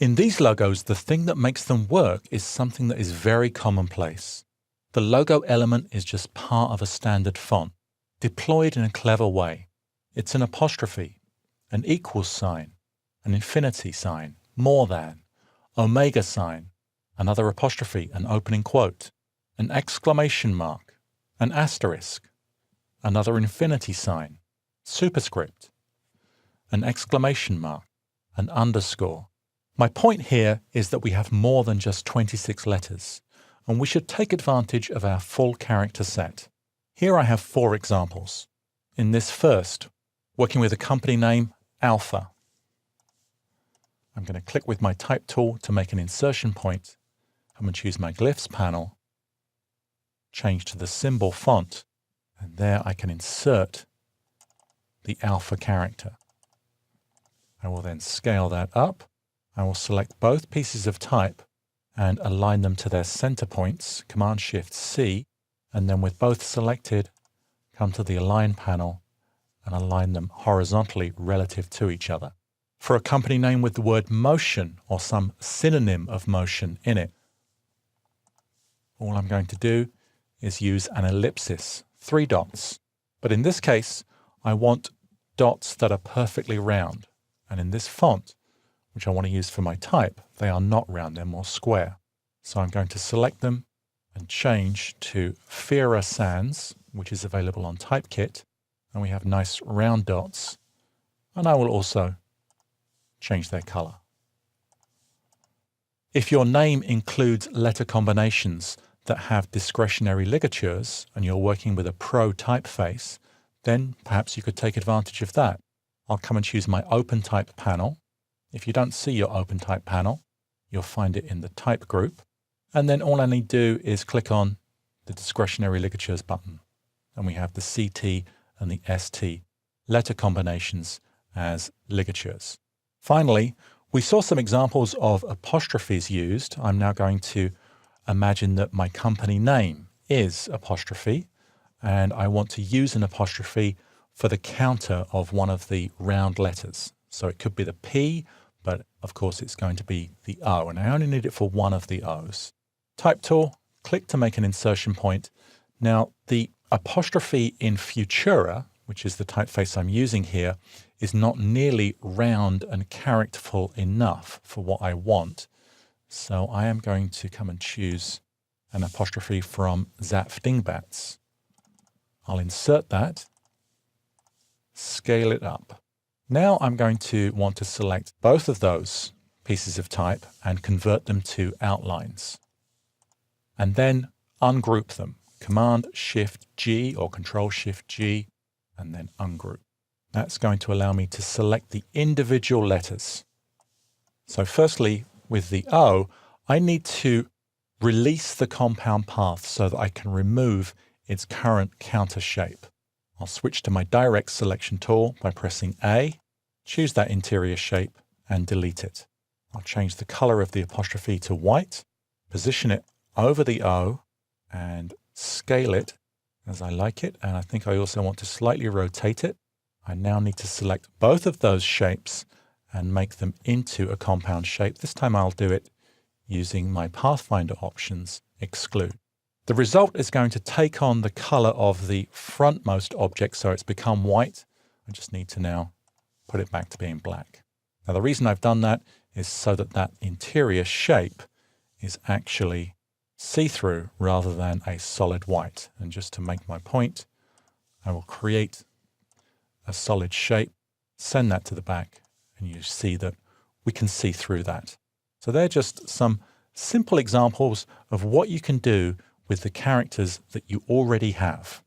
In these logos, the thing that makes them work is something that is very commonplace. The logo element is just part of a standard font, deployed in a clever way. It's an apostrophe, an equals sign, an infinity sign, more than, omega sign, another apostrophe, an opening quote, an exclamation mark, an asterisk, another infinity sign, superscript, an exclamation mark, an underscore. My point here is that we have more than just 26 letters, and we should take advantage of our full character set. Here I have 4 examples. In this first, working with a company name, Alpha. I'm going to click with my type tool to make an insertion point. I'm going to choose my glyphs panel, change to the symbol font, and there I can insert the Alpha character. I will then scale that up. I will select both pieces of type and align them to their center points, Command-Shift-C, and then with both selected, come to the Align panel and align them horizontally relative to each other. For a company name with the word motion or some synonym of motion in it, all I'm going to do is use an ellipsis, 3 dots. But in this case, I want dots that are perfectly round. And in this font, which I want to use for my type, they are not round, they're more square. So I'm going to select them and change to Fira Sans, which is available on Typekit. And we have nice round dots. And I will also change their color. If your name includes letter combinations that have discretionary ligatures and you're working with a pro typeface, then perhaps you could take advantage of that. I'll come and choose my Open Type panel. If you don't see your Open Type panel, you'll find it in the Type group. And then all I need to do is click on the Discretionary Ligatures button. And we have the CT and the ST letter combinations as ligatures. Finally, we saw some examples of apostrophes used. I'm now going to imagine that my company name is apostrophe, and I want to use an apostrophe for the counter of one of the round letters. So it could be the P, but of course it's going to be the O, and I only need it for one of the O's. Type tool, click to make an insertion point. Now the apostrophe in Futura, which is the typeface I'm using here, is not nearly round and characterful enough for what I want. So I am going to come and choose an apostrophe from Zapf Dingbats. I'll insert that, scale it up. Now I'm going to want to select both of those pieces of type and convert them to outlines. And then ungroup them. Command-Shift-G or Control-Shift-G, and then ungroup. That's going to allow me to select the individual letters. So firstly, with the O, I need to release the compound path so that I can remove its current counter shape. I'll switch to my direct selection tool by pressing A, choose that interior shape, and delete it. I'll change the color of the apostrophe to white, position it over the O, and scale it as I like it. And I think I also want to slightly rotate it. I now need to select both of those shapes and make them into a compound shape. This time I'll do it using my Pathfinder options, exclude. The result is going to take on the color of the frontmost object, so it's become white. I just need to now put it back to being black. Now the reason I've done that is so that that interior shape is actually see-through rather than a solid white. And just to make my point, I will create a solid shape, send that to the back, and you see that we can see through that. So they're just some simple examples of what you can do with the characters that you already have.